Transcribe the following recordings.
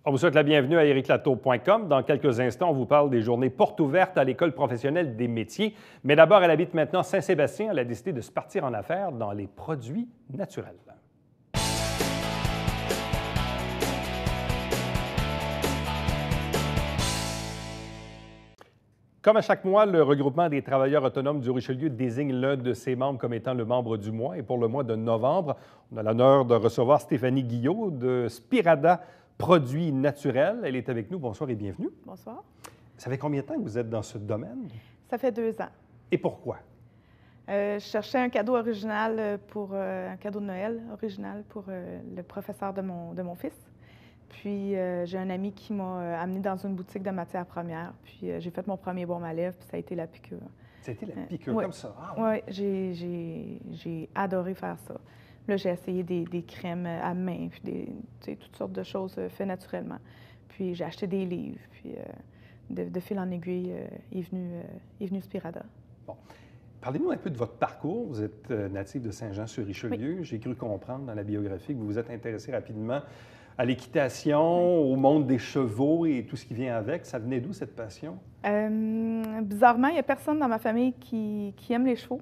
On vous souhaite la bienvenue à ericlatour.com. Dans quelques instants, on vous parle des journées portes ouvertes à l'École professionnelle des métiers. Mais d'abord, elle habite maintenant Saint-Sébastien. Elle a décidé de se partir en affaires dans les produits naturels. Comme à chaque mois, le regroupement des travailleurs autonomes du Richelieu désigne l'un de ses membres comme étant le membre du mois. Et pour le mois de novembre, on a l'honneur de recevoir Stéphanie Guillot de Spirada Produits naturels. Elle est avec nous. Bonsoir et bienvenue. Bonsoir. Ça fait combien de temps que vous êtes dans ce domaine? Ça fait 2 ans. Et pourquoi? Je cherchais un cadeau original un cadeau de Noël original pour le professeur de mon fils. Puis j'ai un ami qui m'a amené dans une boutique de matières premières. Puis j'ai fait mon premier baume à lèvres, puis ça a été la piqûre. Ça a été la piqûre ouais. Comme ça? Oui, j'ai adoré faire ça. Là, j'ai essayé des crèmes à main, puis toutes sortes de choses faites naturellement. Puis j'ai acheté des livres, puis de fil en aiguille est venu Spirada. Bon. Parlez-nous un peu de votre parcours. Vous êtes natif de Saint-Jean-sur-Richelieu. Oui. J'ai cru comprendre dans la biographie que vous vous êtes intéressé rapidement à l'équitation, au monde des chevaux et tout ce qui vient avec. Ça venait d'où, cette passion? Bizarrement, il n'y a personne dans ma famille qui aime les chevaux,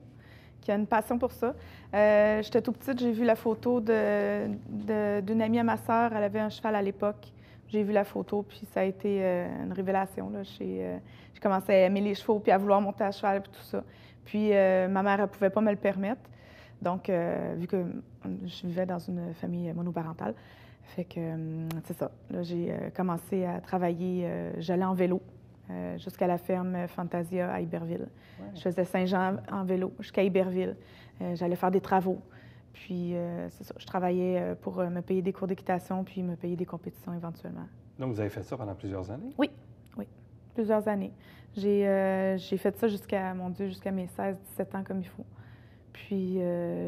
qui a une passion pour ça. J'étais tout petite, j'ai vu la photo d'une amie à ma sœur. Elle avait un cheval à l'époque. J'ai vu la photo, puis ça a été une révélation. J'ai commencé à aimer les chevaux, puis à vouloir monter à cheval, puis tout ça. Puis ma mère, elle ne pouvait pas me le permettre. Donc, vu que je vivais dans une famille monoparentale, fait que c'est ça. Là, j'ai commencé à travailler. J'allais en vélo jusqu'à la ferme Fantasia à Iberville. Ouais. Je faisais Saint-Jean en vélo jusqu'à Iberville. J'allais faire des travaux. Puis, c'est ça. Je travaillais pour me payer des cours d'équitation puis me payer des compétitions éventuellement. Donc, vous avez fait ça pendant plusieurs années? Oui, plusieurs années. J'ai fait ça jusqu'à mes 16-17 ans comme il faut. Puis,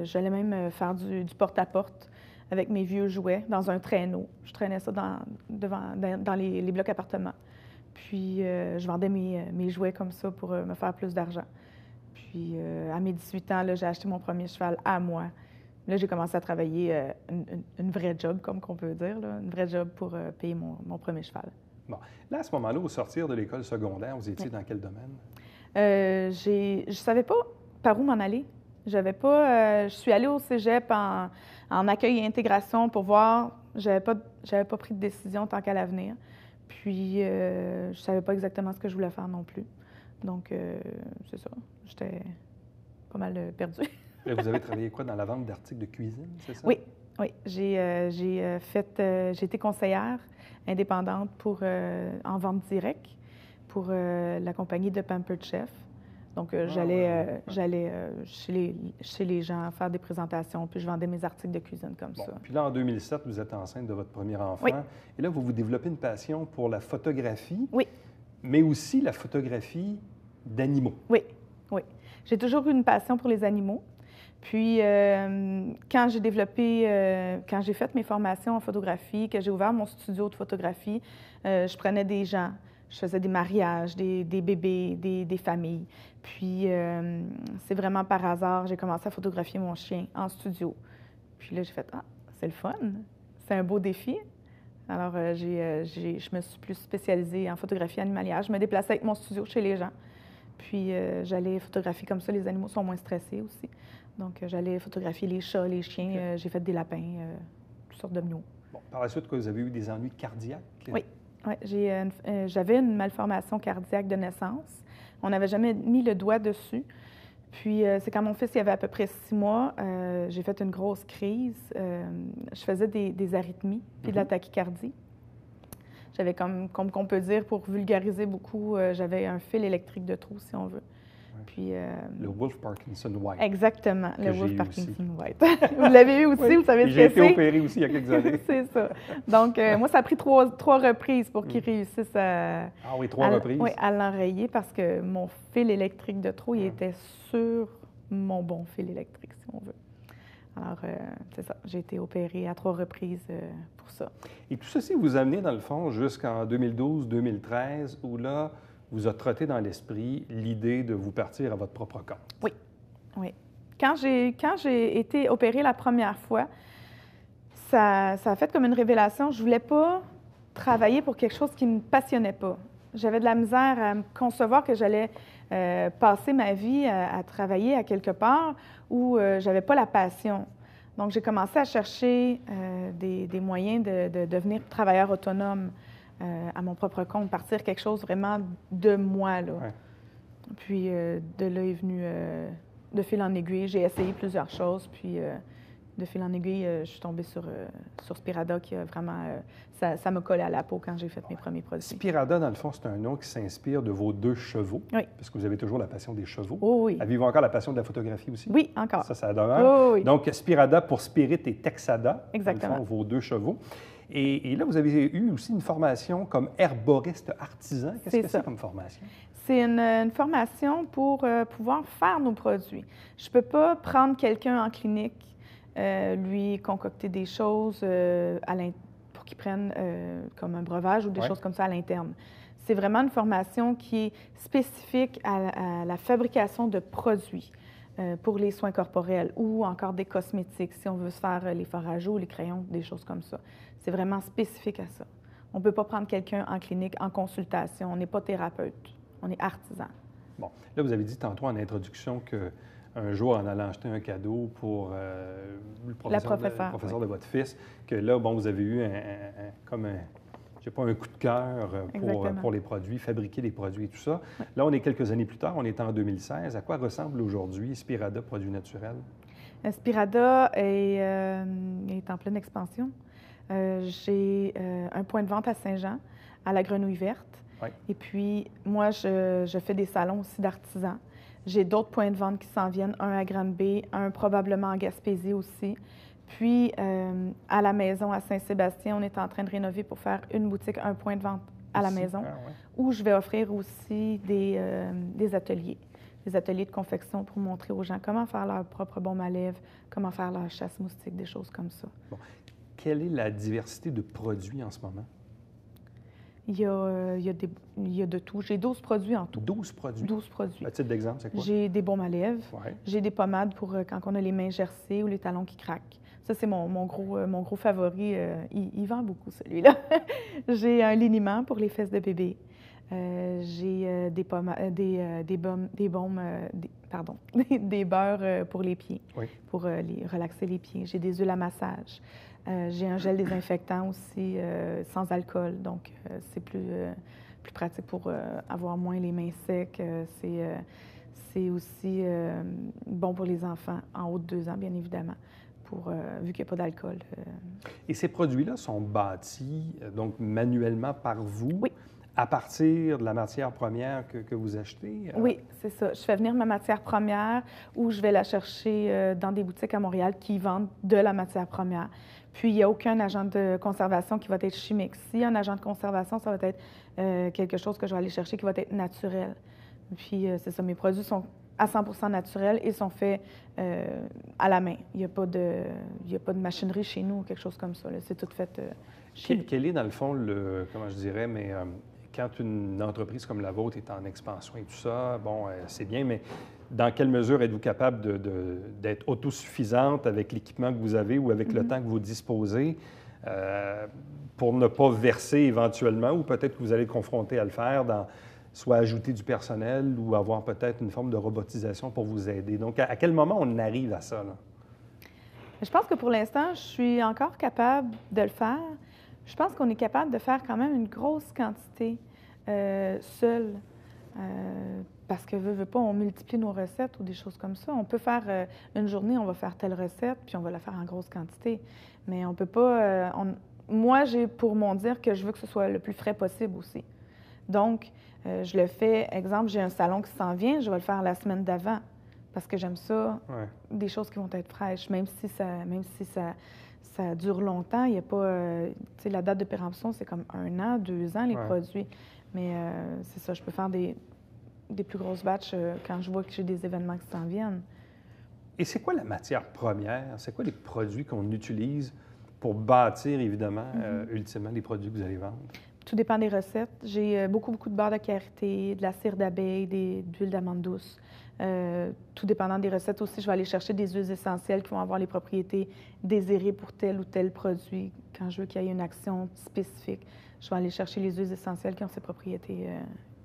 j'allais même faire du porte-à-porte avec mes vieux jouets dans un traîneau. Je traînais ça dans les blocs appartements. Puis, je vendais mes jouets comme ça pour me faire plus d'argent. Puis, à mes 18 ans, là, j'ai acheté mon premier cheval à moi. Là, j'ai commencé à travailler une vraie job, comme qu'on peut dire, là, une vraie job pour payer mon premier cheval. Bon. Là, à ce moment-là, au sortir de l'école secondaire, vous étiez dans quel domaine? Je ne savais pas par où m'en aller. Je suis allée au cégep en accueil et intégration pour voir. J'avais pas pris de décision tant qu'à l'avenir. Puis, je savais pas exactement ce que je voulais faire non plus. Donc, c'est ça. J'étais pas mal perdue. Là, vous avez travaillé quoi dans la vente d'articles de cuisine, c'est ça? Oui. J'ai été conseillère indépendante en vente directe pour la compagnie de Pampered Chef. Donc, j'allais chez les gens faire des présentations, puis je vendais mes articles de cuisine comme ça. Puis là, en 2007, vous êtes enceinte de votre premier enfant. Oui. Et là, vous développez une passion pour la photographie, oui. mais aussi la photographie d'animaux. Oui. J'ai toujours eu une passion pour les animaux. Puis, quand j'ai fait mes formations en photographie, que j'ai ouvert mon studio de photographie, je prenais des gens. Je faisais des mariages, des bébés, des familles. Puis, c'est vraiment par hasard, j'ai commencé à photographier mon chien en studio. Puis là, j'ai fait « Ah, c'est le fun! C'est un beau défi! » Alors, je me suis plus spécialisée en photographie animalière. Je me déplaçais avec mon studio chez les gens. Puis, j'allais photographier comme ça. Les animaux sont moins stressés aussi. Donc, j'allais photographier les chats, les chiens. Okay. J'ai fait des lapins, toutes sortes de mignons. Bon, par la suite, vous avez eu des ennuis cardiaques? Oui. J'avais une malformation cardiaque de naissance. On n'avait jamais mis le doigt dessus. Puis, c'est quand mon fils il avait à peu près 6 mois, j'ai fait une grosse crise. Je faisais des arythmies puis de la tachycardie. J'avais, comme on peut dire, pour vulgariser beaucoup, j'avais un fil électrique de trop, si on veut. Ouais. Puis, le Wolff-Parkinson-White. Exactement, le Wolff-Parkinson-White. Vous l'avez eu aussi, oui. Vous savez ce que c'est? J'ai été opéré aussi il y a quelques années. C'est ça. Donc, moi, ça a pris trois reprises pour qu'il réussisse à... Ah oui, 3 reprises? Oui, à l'enrayer parce que mon fil électrique de trop, il était sur mon bon fil électrique, si on veut. Alors, c'est ça. J'ai été opérée à 3 reprises pour ça. Et tout ceci vous a amené, dans le fond, jusqu'en 2012-2013, où là, vous a trotté dans l'esprit l'idée de vous partir à votre propre compte. Oui. Quand j'ai été opérée la première fois, ça a fait comme une révélation. Je ne voulais pas travailler pour quelque chose qui ne me passionnait pas. J'avais de la misère à me concevoir que j'allais passer ma vie à travailler à quelque part où je n'avais pas la passion. Donc, j'ai commencé à chercher des moyens de devenir travailleur autonome à mon propre compte, partir quelque chose vraiment de moi, là. Ouais. Puis, de là est venu, de fil en aiguille, j'ai essayé plusieurs choses, puis de fil en aiguille, je suis tombée sur Spirada qui a vraiment... ça m'a collé à la peau quand j'ai fait mes premiers produits. Spirada, dans le fond, c'est un nom qui s'inspire de vos 2 chevaux. Oui. Parce que vous avez toujours la passion des chevaux. Oh oui. Avez-vous encore la passion de la photographie aussi? Oui, encore. Ça demeure. Oh oui. Donc, Spirada pour Spirit et Texada. Exactement. Dans le fond, vos 2 chevaux. Et là, vous avez eu aussi une formation comme herboriste artisan. Qu'est-ce que c'est comme formation? C'est une formation pour pouvoir faire nos produits. Je ne peux pas prendre quelqu'un en clinique, lui concocter des choses pour qu'il prenne comme un breuvage ou des choses comme ça à l'interne. C'est vraiment une formation qui est spécifique à la fabrication de produits pour les soins corporels ou encore des cosmétiques, si on veut se faire les fards à joues, les crayons, des choses comme ça. C'est vraiment spécifique à ça. On ne peut pas prendre quelqu'un en clinique, en consultation. On n'est pas thérapeute. On est artisan. Bon, là, vous avez dit tantôt en introduction qu'un jour, en allant acheter un cadeau pour le professeur de votre fils, que là, bon, vous avez eu je sais pas, un coup de cœur pour les produits, fabriquer les produits et tout ça. Oui. Là, on est quelques années plus tard, on est en 2016. À quoi ressemble aujourd'hui Spirada Produits naturels? Spirada est en pleine expansion. J'ai un point de vente à Saint-Jean, à la Grenouille verte. Oui. Et puis, moi, je fais des salons aussi d'artisans. J'ai d'autres points de vente qui s'en viennent, un à Grande-Bay, un probablement en Gaspésie aussi. Puis, à la maison, à Saint-Sébastien, on est en train de rénover pour faire une boutique, un point de vente à la maison, où je vais offrir aussi des ateliers de confection pour montrer aux gens comment faire leur propre baume à lèvres, comment faire leur chasse moustique, des choses comme ça. Bon. Quelle est la diversité de produits en ce moment? Il y a de tout. J'ai 12 produits en tout. 12 produits? 12 produits. À titre d'exemple, c'est quoi? J'ai des baumes à lèvres. Ouais. J'ai des pommades pour quand on a les mains gercées ou les talons qui craquent. Ça, c'est mon gros favori. Il vend beaucoup, celui-là. J'ai un liniment pour les fesses de bébé. J'ai des beurres pour les pieds, pour relaxer les pieds. J'ai des huiles à massage. J'ai un gel désinfectant aussi sans alcool, donc c'est plus pratique pour avoir moins les mains secs. C'est aussi bon pour les enfants en haut de 2 ans, bien évidemment, vu qu'il n'y a pas d'alcool. Et ces produits-là sont bâtis donc manuellement par vous? Oui. À partir de la matière première que vous achetez? Oui, c'est ça. Je fais venir ma matière première ou je vais la chercher dans des boutiques à Montréal qui vendent de la matière première. Puis, il n'y a aucun agent de conservation qui va être chimique. S'il y a un agent de conservation, ça va être quelque chose que je vais aller chercher qui va être naturel. Puis, c'est ça, mes produits sont à 100% naturels et sont faits à la main. Il n'y a pas de machinerie chez nous ou quelque chose comme ça. C'est tout fait chez nous. Quel est, dans le fond, comment je dirais, mais quand une entreprise comme la vôtre est en expansion et tout ça, bon, c'est bien, mais dans quelle mesure êtes-vous capable d'être autosuffisante avec l'équipement que vous avez ou avec le temps que vous disposez pour ne pas verser éventuellement, ou peut-être que vous allez être confronté à le faire soit ajouter du personnel ou avoir peut-être une forme de robotisation pour vous aider. Donc, à quel moment on arrive à ça, là? Je pense que pour l'instant, je suis encore capable de le faire. Je pense qu'on est capable de faire quand même une grosse quantité seul. Parce que, veut pas, on multiplie nos recettes ou des choses comme ça. On peut faire une journée, on va faire telle recette, puis on va la faire en grosse quantité. Mais on peut pas... Moi, j'ai pour mon dire que je veux que ce soit le plus frais possible aussi. Donc, je le fais... Exemple, j'ai un salon qui s'en vient, je vais le faire la semaine d'avant. Parce que j'aime ça, des choses qui vont être fraîches. Même si ça dure longtemps, il n'y a pas... tu sais, la date de péremption, c'est comme 1 an, 2 ans, les produits. Mais c'est ça, je peux faire des plus grosses batches quand je vois que j'ai des événements qui s'en viennent. Et c'est quoi la matière première? C'est quoi les produits qu'on utilise pour bâtir, évidemment, ultimement, les produits que vous allez vendre? Tout dépend des recettes. J'ai beaucoup de beurre de karité, de la cire d'abeille, d'huile d'amande douce. Tout dépendant des recettes aussi, je vais aller chercher des huiles essentielles qui vont avoir les propriétés désirées pour tel ou tel produit quand je veux qu'il y ait une action spécifique. je vais aller chercher les huiles essentielles qui ont ces propriétés,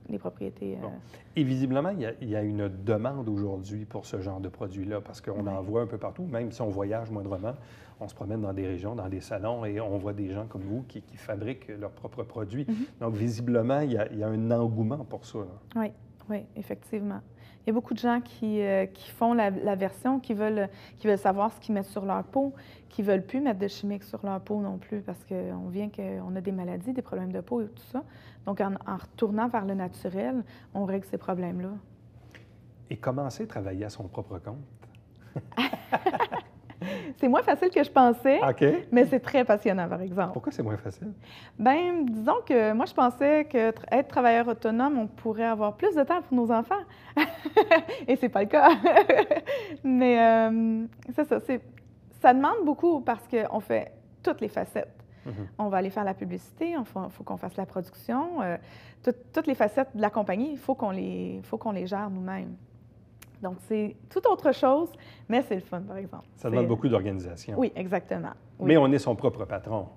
les propriétés. Bon. Et visiblement, il y a une demande aujourd'hui pour ce genre de produits-là, parce qu'on en voit un peu partout, même si on voyage moindrement, on se promène dans des régions, dans des salons, et on voit des gens comme vous qui fabriquent leurs propres produits. Donc, visiblement, il y a un engouement pour ça. Oui, oui, effectivement. Il y a beaucoup de gens qui font la version, qui veulent savoir ce qu'ils mettent sur leur peau, qui ne veulent plus mettre de chimiques sur leur peau non plus, parce qu'on a des maladies, des problèmes de peau et tout ça. Donc, en retournant vers le naturel, on règle ces problèmes-là. Et commencer à travailler à son propre compte? C'est moins facile que je pensais, mais c'est très passionnant, par exemple. Pourquoi c'est moins facile? Bien, disons que moi, je pensais qu'être travailleur autonome, on pourrait avoir plus de temps pour nos enfants. Et c'est pas le cas. Mais c'est ça. Ça demande beaucoup parce qu'on fait toutes les facettes. On va aller faire la publicité, il faut qu'on fasse la production. Toutes les facettes de la compagnie, il faut qu'on les gère nous-mêmes. Donc, c'est tout autre chose, mais c'est le fun, par exemple. Ça demande beaucoup d'organisation. Oui, exactement. Oui. Mais on est son propre patron.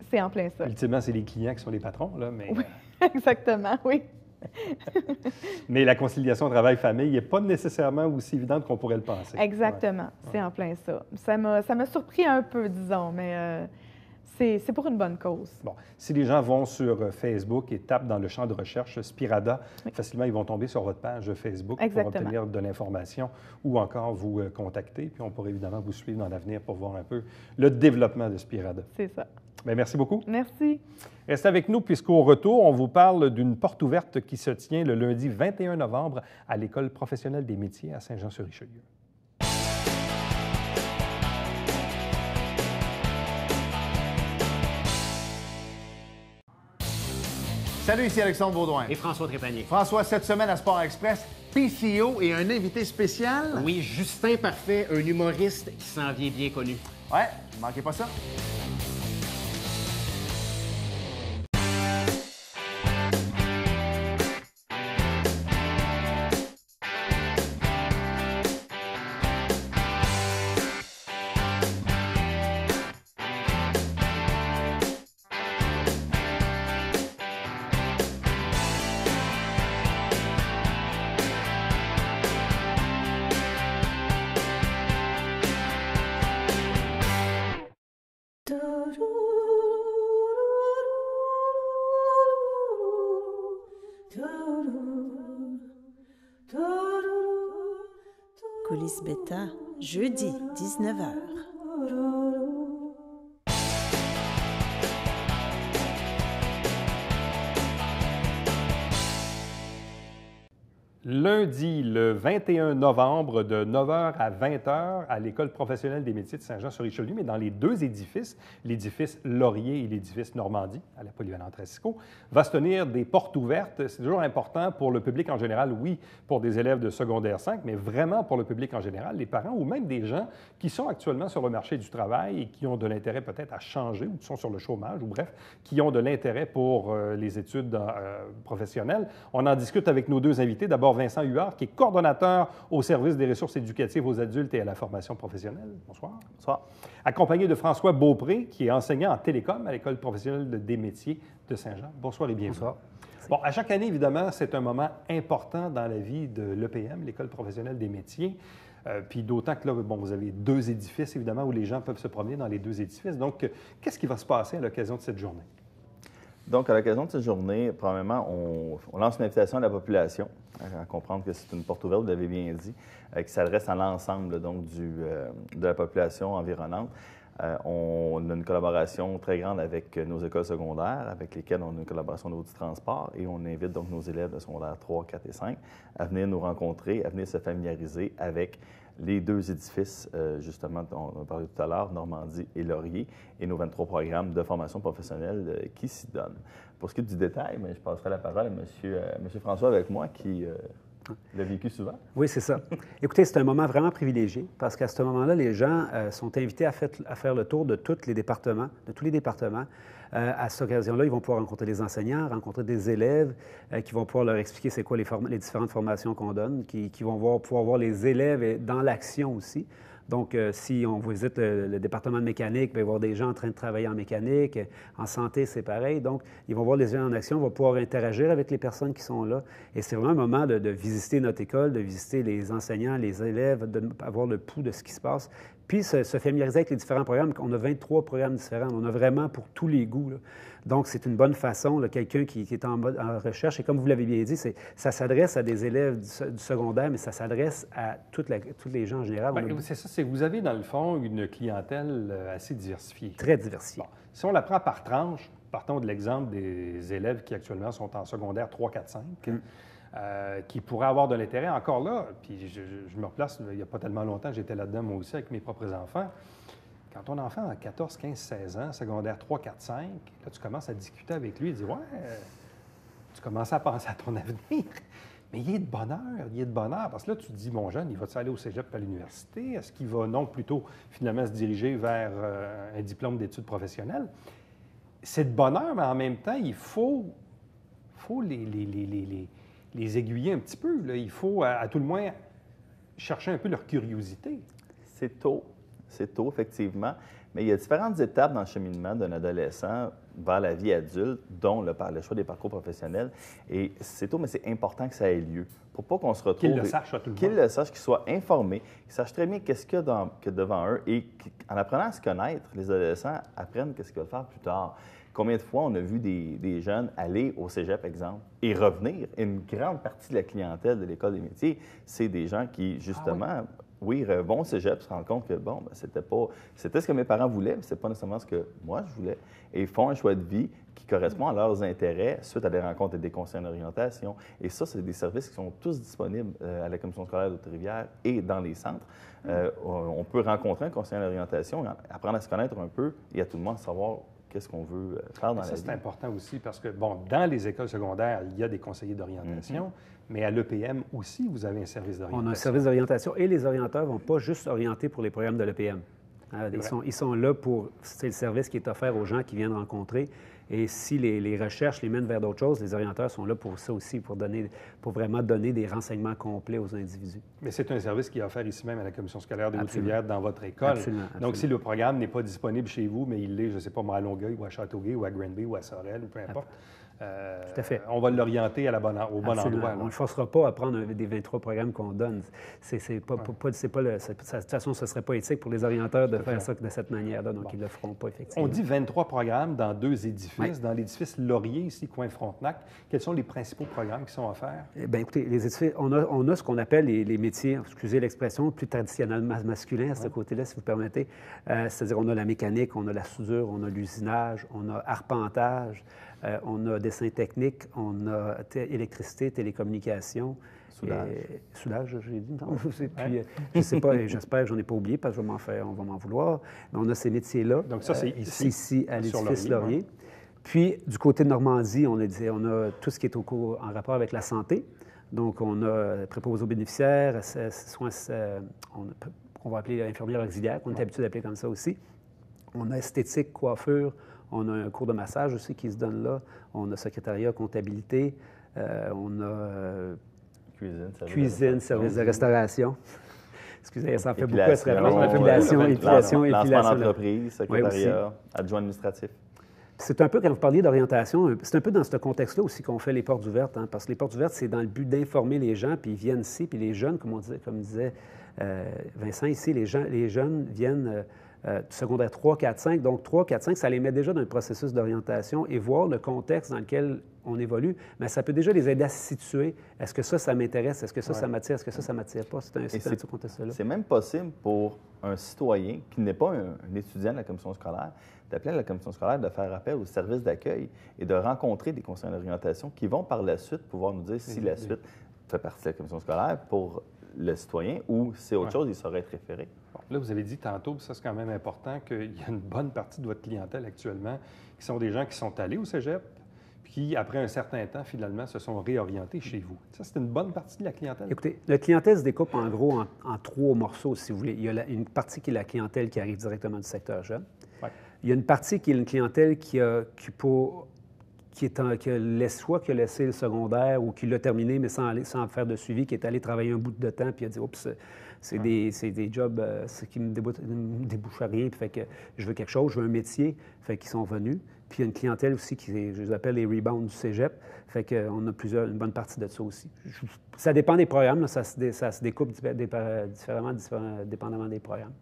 C'est en plein ça. Ultimement, c'est les clients qui sont les patrons, là, mais... Oui, exactement, oui. Mais la conciliation travail-famille n'est pas nécessairement aussi évidente qu'on pourrait le penser. Exactement, c'est en plein ça. Ça m'a surpris un peu, disons, mais c'est pour une bonne cause. Bon, si les gens vont sur Facebook et tapent dans le champ de recherche Spirada, facilement, ils vont tomber sur votre page Facebook pour obtenir de l'information ou encore vous contacter. Puis on pourrait évidemment vous suivre dans l'avenir pour voir un peu le développement de Spirada. C'est ça. Bien, merci beaucoup. Merci. Restez avec nous puisqu'au retour, on vous parle d'une porte ouverte qui se tient le lundi 21 novembre à l'École professionnelle des métiers à Saint-Jean-sur-Richelieu. Salut, ici Alexandre Baudouin. Et François Trépanier. François, cette semaine à Sport Express, PCO et un invité spécial. Oui, Justin Parfait, un humoriste qui s'en vient bien connu. Ouais, ne manquez pas ça. Coulisses Bêta, jeudi, 19h. Lundi, le 21 novembre, de 9h à 20h, à l'École professionnelle des métiers de Saint-Jean-sur-Richelieu, mais dans les deux édifices, l'édifice Laurier et l'édifice Normandie, à la polyvalente Racicot, va se tenir des portes ouvertes. C'est toujours important pour le public en général, oui, pour des élèves de secondaire 5, mais vraiment pour le public en général, les parents ou même des gens qui sont actuellement sur le marché du travail et qui ont de l'intérêt peut-être à changer ou qui sont sur le chômage, ou bref, qui ont de l'intérêt pour les études professionnelles. On en discute avec nos deux invités. D'abord, Vincent Huard, qui est coordonnateur au service des ressources éducatives aux adultes et à la formation professionnelle. Bonsoir. Bonsoir. Accompagné de François Beaupré, qui est enseignant en télécom à l'École professionnelle des métiers de Saint-Jean. Bonsoir et bienvenue. Bonsoir. Bon, à chaque année, évidemment, c'est un moment important dans la vie de l'EPM, l'École professionnelle des métiers. Puis d'autant que là, bon, vous avez deux édifices, évidemment, où les gens peuvent se promener dans les deux édifices. Donc, qu'est-ce qui va se passer à l'occasion de cette journée? Donc, à l'occasion de cette journée, premièrement, on lance une invitation à la population à comprendre que c'est une porte ouverte, vous l'avez bien dit, qui s'adresse à l'ensemble donc de la population environnante. On a une collaboration très grande avec nos écoles secondaires, avec lesquelles on a une collaboration d'Audi Transport, et on invite donc nos élèves de secondaire 3, 4 et 5 à venir nous rencontrer, à venir se familiariser avec les deux édifices, justement, dont on a parlé tout à l'heure, Normandie et Laurier, et nos 23 programmes de formation professionnelle qui s'y donnent. Pour ce qui est du détail, je passerai la parole à M. François avec moi, qui l'a vécu souvent. Oui, c'est ça. Écoutez, c'est un moment vraiment privilégié parce qu'à ce moment-là, les gens sont invités à faire le tour de tous les départements. À cette occasion-là, ils vont pouvoir rencontrer les enseignants, rencontrer des élèves qui vont pouvoir leur expliquer c'est quoi les différentes formations qu'on donne, qui vont pouvoir voir les élèves dans l'action aussi. Donc, si on visite le département de mécanique, bien, il va y avoir des gens en train de travailler en mécanique. En santé, c'est pareil. Donc, ils vont voir les gens en action, on va pouvoir interagir avec les personnes qui sont là. Et c'est vraiment un moment de visiter notre école, de visiter les enseignants, les élèves, d'avoir le pouls de ce qui se passe. Puis, se familiariser avec les différents programmes. On a 23 programmes différents. On a vraiment pour tous les goûts, là. Donc, c'est une bonne façon, là, quelqu'un qui est en recherche. Et comme vous l'avez bien dit, ça s'adresse à des élèves du secondaire, mais ça s'adresse à tous les gens en général. Bien, c'est ça, c'est que vous avez, dans le fond, une clientèle assez diversifiée. Très diversifiée. Bon, si on la prend par tranche, partons de l'exemple des élèves qui actuellement sont en secondaire 3, 4, 5, qui pourraient avoir de l'intérêt. Encore là, puis je me replace, il n'y a pas tellement longtemps, j'étais là-dedans moi aussi avec mes propres enfants. Quand ton enfant a 14, 15, 16 ans, secondaire 3, 4, 5, là, tu commences à discuter avec lui et dis « Ouais, tu commences à penser à ton avenir. » Mais il est de bonheur, parce que là, tu te dis, mon jeune, il va-tu aller au cégep ou à l'université? Est-ce qu'il va, non, plutôt, finalement, se diriger vers un diplôme d'études professionnelles? C'est de bonheur, mais en même temps, il faut les aiguiller un petit peu, là. Il faut, à tout le moins, chercher un peu leur curiosité. C'est tôt, effectivement. Mais il y a différentes étapes dans le cheminement d'un adolescent vers la vie adulte, dont le choix des parcours professionnels. Et c'est tôt, mais c'est important que ça ait lieu. Pour pas qu'on se retrouve... Qu'il le sache à tout le monde. Qu'il le sache, qu'il soit informé, qu'il sache très bien qu'est-ce qu'il y a devant eux. Et en apprenant à se connaître, les adolescents apprennent qu'est-ce qu'ils veulent faire plus tard. Combien de fois on a vu des jeunes aller au cégep, exemple, et revenir? Une grande partie de la clientèle de l'École des métiers, c'est des gens qui, justement... Oui, vont au cégep, se rendent compte que, bon, c'était ce que mes parents voulaient, mais ce n'est pas nécessairement ce que moi, je voulais. Et ils font un choix de vie qui correspond à leurs intérêts suite à des rencontres et des conseils d'orientation. Et ça, c'est des services qui sont tous disponibles à la Commission scolaire d'Haute-Rivière et dans les centres. On peut rencontrer un conseiller d'orientation, apprendre à se connaître un peu et à tout le monde savoir qu'est-ce qu'on veut faire dans la vie. Ça, c'est important aussi parce que, bon, dans les écoles secondaires, il y a des conseillers d'orientation, mais à l'EPM aussi, vous avez un service d'orientation. On a un service d'orientation et les orienteurs ne vont pas juste orienter pour les programmes de l'EPM. Ils sont là pour... C'est le service qui est offert aux gens qui viennent rencontrer. Et si les recherches les mènent vers d'autres choses, les orienteurs sont là pour ça aussi, pour vraiment donner des renseignements complets aux individus. Mais c'est un service qui est offert ici même à la Commission scolaire de Haute-Rivière dans votre école. Absolument. Donc, si le programme n'est pas disponible chez vous, mais il l'est, je ne sais pas, moi, à Longueuil ou à Châteauguay ou à Granby ou à Sorel, peu importe, tout à fait. On va l'orienter au bon endroit. On ne le forcera pas à prendre des 23 programmes qu'on donne. De toute façon, ce ne serait pas éthique pour les orienteurs de faire ça de cette manière-là, donc ils ne le feront pas, effectivement. On dit 23 programmes dans 2 édifices. Oui. Dans l'édifice Laurier, ici, coin Frontenac. Quels sont les principaux programmes qui sont offerts? Bien, écoutez, les édifices, on a ce qu'on appelle les métiers, excusez l'expression, plus traditionnellement masculins à ce côté-là, si vous permettez. C'est-à-dire, on a la mécanique, on a la soudure, on a l'usinage, on a arpentage, on a dessin technique, on a électricité, télécommunications. Soudage, j'ai dit. Puis, je ne sais pas, j'espère que je n'en ai pas oublié parce que on va m'en vouloir. Mais on a ces métiers-là. Donc ça, c'est ici. Ici, à l'édifice Laurier. Ouais. Puis, du côté de Normandie, on a tout ce qui est en rapport avec la santé. Donc, on a préposé aux bénéficiaires, on va appeler infirmière auxiliaire, qu'on est habitué d'appeler comme ça aussi. On a esthétique, coiffure. On a un cours de massage aussi qui se donne là. On a secrétariat, comptabilité. On a cuisine, service de restauration. Excusez, ça en fait beaucoup à se rappeler. Épilation. Lancement d'entreprise, secrétariat, adjoint administratif. C'est un peu, quand vous parliez d'orientation, c'est un peu dans ce contexte-là aussi qu'on fait les portes ouvertes. Hein, parce que les portes ouvertes, c'est dans le but d'informer les gens, puis ils viennent ici, puis les jeunes, comme disait Vincent ici, les jeunes viennent... secondaire 3, 4, 5. Donc, 3, 4, 5, ça les met déjà dans le processus d'orientation et voir le contexte dans lequel on évolue. Mais ça peut déjà les aider à se situer. Est-ce que ça m'intéresse? Est-ce que ça m'attire? Est-ce que ça ne m'attire pas? C'est ce contexte-là. C'est même possible pour un citoyen qui n'est pas un étudiant de la commission scolaire d'appeler à la commission scolaire, de faire appel au service d'accueil et de rencontrer des conseillers d'orientation qui vont par la suite pouvoir nous dire si la suite fait partie de la commission scolaire pour le citoyen ou si c'est autre chose, il saurait être référé. Bon, là, vous avez dit tantôt, puis ça, c'est quand même important, qu'il y a une bonne partie de votre clientèle actuellement qui sont des gens qui sont allés au cégep, puis qui, après un certain temps, finalement, se sont réorientés chez vous. Ça, c'est une bonne partie de la clientèle? Écoutez, la clientèle se découpe en gros en 3 morceaux, si vous voulez. Il y a une partie qui est la clientèle qui arrive directement du secteur jeune. Ouais. Il y a une partie qui est une clientèle qui a laissé le secondaire ou qui l'a terminé, mais sans faire de suivi, qui est allé travailler un bout de temps, puis a dit « Oups, C'est des jobs qui me débouchent à rien, puis fait que je veux quelque chose, je veux un métier, fait qu'ils sont venus. Puis il y a une clientèle aussi je les appelle les rebounds du cégep, fait qu'on a une bonne partie de ça aussi. Ça dépend des programmes, là, ça se découpe différemment, dépendamment des programmes.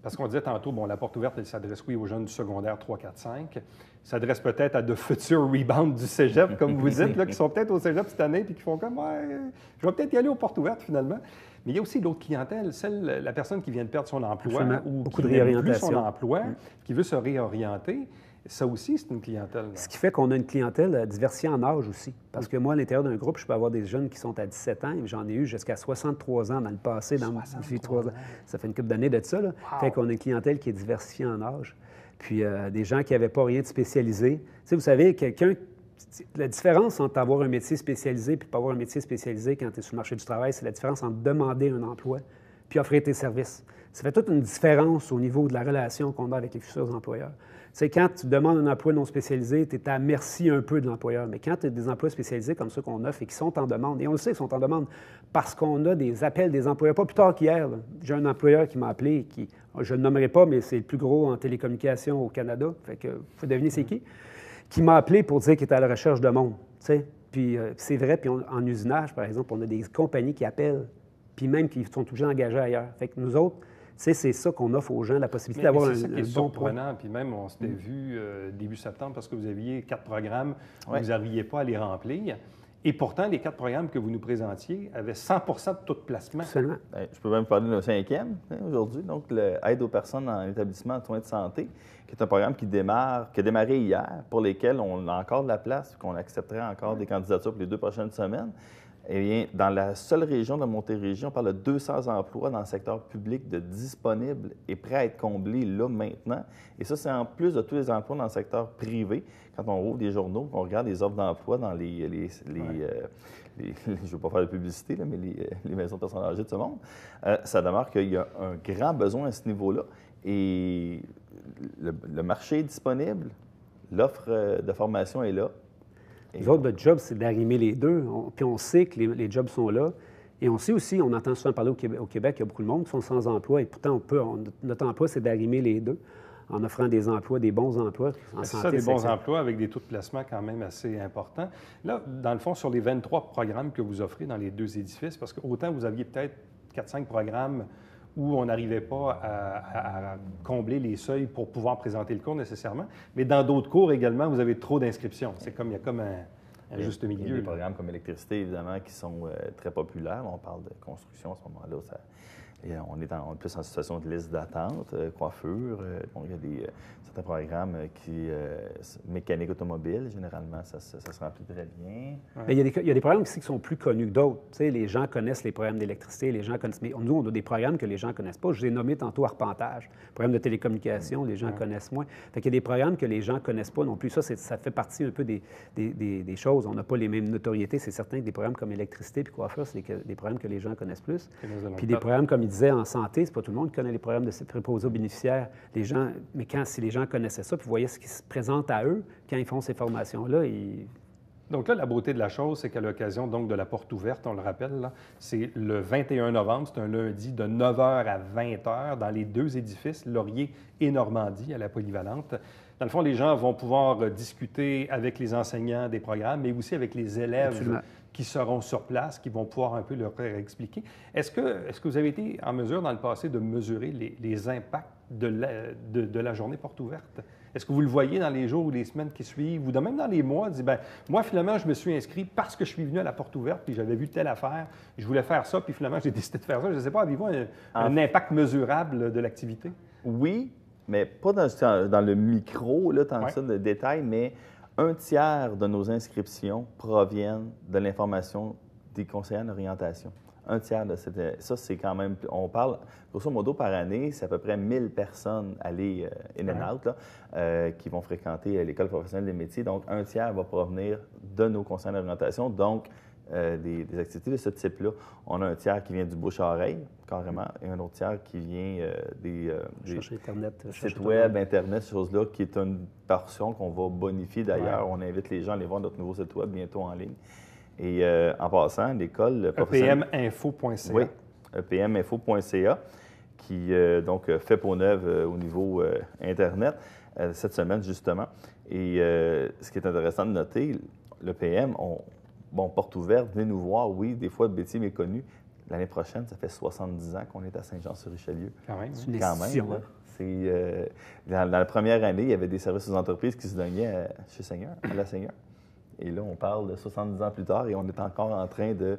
Parce qu'on disait tantôt, bon, la porte ouverte, elle s'adresse, oui, aux jeunes du secondaire 3, 4, 5. S'adresse peut-être à de futurs rebounds du cégep, comme vous dites, là, qui sont peut-être au cégep cette année, puis qui font comme, ouais, je vais peut-être y aller aux portes ouvertes finalement. Mais il y a aussi l'autre clientèle, la personne qui vient de perdre son emploi ou beaucoup qui de n'aime plus son réorientation. emploi, qui veut se réorienter. Ça aussi, c'est une clientèle. Là. Ce qui fait qu'on a une clientèle diversifiée en âge aussi. Parce que moi, à l'intérieur d'un groupe, je peux avoir des jeunes qui sont à 17 ans, et j'en ai eu jusqu'à 63 ans dans le passé, dans ma vie 3 ans. Ça fait une couple d'années de ça. Là. Wow. Fait qu'on a une clientèle qui est diversifiée en âge. Puis des gens qui n'avaient pas rien de spécialisé. Tu sais, vous savez, la différence entre avoir un métier spécialisé et pas avoir un métier spécialisé quand tu es sur le marché du travail, c'est la différence entre demander un emploi puis offrir tes services. Ça fait toute une différence au niveau de la relation qu'on a avec les futurs employeurs. Tu sais, quand tu demandes un emploi non spécialisé, tu es à merci un peu de l'employeur. Mais quand tu as des emplois spécialisés comme ceux qu'on offre et qui sont en demande, et on le sait qu'ils sont en demande parce qu'on a des appels des employeurs. Pas plus tard qu'hier, j'ai un employeur qui m'a appelé, je ne le nommerai pas, mais c'est le plus gros en télécommunications au Canada, fait que vous pouvez deviner c'est qui m'a appelé pour dire qu'il était à la recherche de monde. Tu sais. Puis c'est vrai, puis en usinage, par exemple, on a des compagnies qui appellent, puis même qui sont toujours engagés ailleurs. Fait que nous autres, c'est ça qu'on offre aux gens, la possibilité d'avoir un C'est ça qui est bon point. surprenant. Puis même, on s'était vu début septembre parce que vous aviez 4 programmes où Ouais. vous n'arriviez pas à les remplir. Et pourtant, les 4 programmes que vous nous présentiez avaient 100 de taux de placement. Absolument. Bien, je peux même parler d'un 5e aujourd'hui, donc l'aide aux personnes en établissement de soins de santé, qui est un programme qui a démarré hier, pour lesquels on a encore de la place, qu'on accepterait encore des candidatures pour les 2 prochaines semaines. Eh bien, dans la seule région de Montérégie, on parle de 200 emplois dans le secteur public de disponibles et prêts à être comblés là maintenant. Et ça, c'est en plus de tous les emplois dans le secteur privé. Quand on ouvre des journaux, on regarde les offres d'emploi dans je ne veux pas faire de publicité, là, mais les maisons de personnes âgées de ce monde, ça demeure qu'il y a un grand besoin à ce niveau-là. Et le marché est disponible, l'offre de formation est là. Les autres, notre job, c'est d'arrimer les deux. Puis on sait que les jobs sont là. Et on sait aussi, on entend souvent parler au Québec, il y a beaucoup de monde qui sont sans emploi. Et pourtant, notre emploi, c'est d'arrimer les deux en offrant des emplois, des bons emplois en C'est santé. ça, des bons excellent. emplois avec des taux de placement quand même assez importants. Là, dans le fond, sur les 23 programmes que vous offrez dans les 2 édifices, parce qu'autant vous aviez peut-être 4-5 programmes où on n'arrivait pas à combler les seuils pour pouvoir présenter le cours nécessairement, mais dans d'autres cours également, vous avez trop d'inscriptions. Il y a comme un juste Il y a milieu. des programmes comme électricité, évidemment, qui sont très populaires. On parle de construction à ce moment-là. On est plus en situation de liste d'attente, coiffure. Donc, il y a certains programmes mécanique automobile, généralement, ça se remplit très bien. Bien, il y a des programmes ici qui sont plus connus que d'autres. Tu sais, les gens connaissent les programmes d'électricité, les gens connaissent... Mais nous, on a des programmes que les gens ne connaissent pas. Je vous ai nommé tantôt arpentage. Programme de télécommunication, les gens connaissent moins. Fait qu'il y a des programmes que les gens ne connaissent pas non plus. Ça fait partie un peu des choses. On n'a pas les mêmes notoriétés. C'est certain que des programmes comme électricité puis coiffure, c'est des programmes que les gens connaissent plus. Puis des programmes, comme il disait, en santé, c'est pas tout le monde qui connaît les programmes de préposés aux bénéficiaires. Mais si les gens connaissaient ça, puis vous voyez ce qui se présente à eux quand ils font ces formations-là, Donc là, la beauté de la chose, c'est qu'à l'occasion donc de la porte ouverte, on le rappelle, là, c'est le 21 novembre, c'est un lundi de 9h à 20h dans les 2 édifices, Laurier et Normandie, à la Polyvalente. Dans le fond, les gens vont pouvoir discuter avec les enseignants des programmes, mais aussi avec les élèves Absolument. qui seront sur place, qui vont pouvoir un peu leur expliquer. Est-ce que vous avez été en mesure dans le passé de mesurer les impacts de la journée porte ouverte? Est-ce que vous le voyez dans les jours ou les semaines qui suivent, ou même dans les mois, moi, finalement, je me suis inscrit parce que je suis venu à la porte ouverte, puis j'avais vu telle affaire, je voulais faire ça, puis finalement, j'ai décidé de faire ça. Je ne sais pas, avez-vous un impact mesurable de l'activité? Oui, mais pas dans le micro, là, tant que ça, de détails, mais 1/3 de nos inscriptions proviennent de l'information des conseillers en orientation. 1/3 de ça, c'est quand même... On parle, grosso modo, par année, c'est à peu près 1000 personnes aller in and out, là, qui vont fréquenter l'École professionnelle des métiers. Donc, 1/3 va provenir de nos conseillers en orientation. Donc, des activités de ce type-là. On a 1/3 qui vient du bouche-à-oreille, carrément, et un autre tiers qui vient des sites web, Internet, ces choses-là, qui est une portion qu'on va bonifier d'ailleurs. On invite les gens à aller voir notre nouveau site web bientôt en ligne. Et en passant, l'école professionnelle... EPMinfo.ca. Oui. pminfo.ca, qui donc fait peau neuve au niveau Internet cette semaine, justement. Et ce qui est intéressant de noter, le PM, porte ouverte, venez nous voir. Oui, des fois, Betty m'est connu. L'année prochaine, ça fait 70 ans qu'on est à Saint-Jean-sur-Richelieu. Quand même. C'est une Quand institution. même, dans la première année, il y avait des services aux entreprises qui se donnaient chez Seigneur, à la Seigneur. Et là, on parle de 70 ans plus tard et on est encore en train de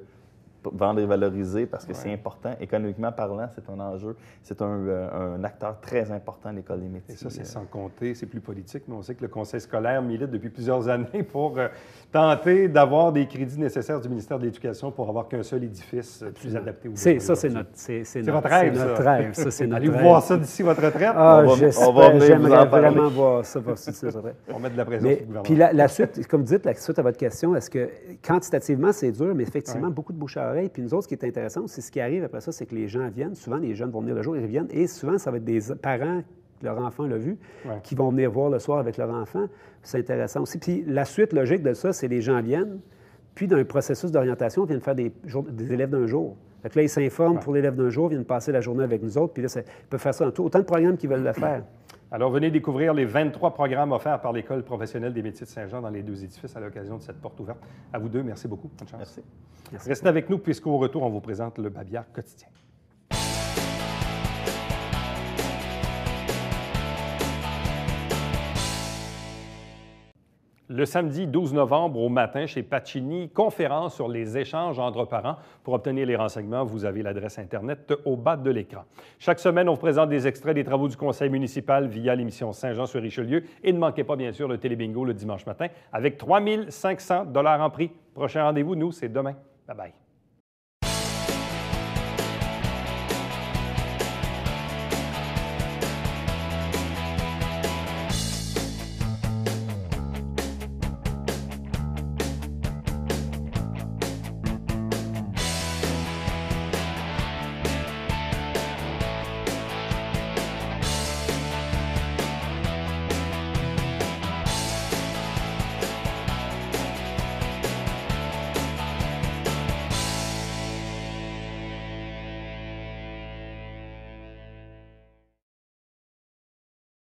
vendre et valoriser parce que c'est important. Économiquement parlant, c'est un enjeu. C'est un acteur très important, l'École des métiers. Et ça, c'est sans compter, c'est plus politique, mais on sait que le Conseil scolaire milite depuis plusieurs années pour tenter d'avoir des crédits nécessaires du ministère de l'Éducation pour avoir qu'un seul édifice plus adapté aux besoins. Ça, c'est votre rêve, ça. notre rêve. Ça, c'est notre Allez-vous rêve. voir ça d'ici votre retraite? Ah, on va venir j'aimerais vous en parler. vraiment voir ça. On met de la pression sur le gouvernement. Puis la suite, comme vous dites, la suite à votre question, est-ce que quantitativement, c'est dur, mais effectivement, beaucoup de bouche à oreille. Puis nous autres, ce qui est intéressant, c'est ce qui arrive après ça, c'est que les gens viennent. Souvent, les jeunes vont venir le jour, ils reviennent. Et souvent, ça va être des parents, leur enfant l'a vu, qui vont venir voir le soir avec leur enfant. C'est intéressant aussi. Puis la suite logique de ça, c'est les gens viennent, puis dans un processus d'orientation, ils viennent faire des élèves d'un jour. Fait que là, ils s'informent pour l'élève d'un jour, viennent passer la journée avec nous autres, puis là, ils peuvent faire ça dans autant de programmes qu'ils veulent le faire. Alors, venez découvrir les 23 programmes offerts par l'École professionnelle des métiers de Saint-Jean dans les deux édifices à l'occasion de cette porte ouverte. À vous deux, merci beaucoup. Bonne chance. Merci. Restez avec nous puisqu'au retour, on vous présente le Babillard quotidien. Le samedi 12 novembre au matin, chez Pacini, conférence sur les échanges entre parents. Pour obtenir les renseignements, vous avez l'adresse Internet au bas de l'écran. Chaque semaine, on vous présente des extraits des travaux du conseil municipal via l'émission Saint-Jean-sur-Richelieu. Et ne manquez pas, bien sûr, le télébingo le dimanche matin avec 3 500 $ en prix. Prochain rendez-vous, nous, c'est demain. Bye-bye.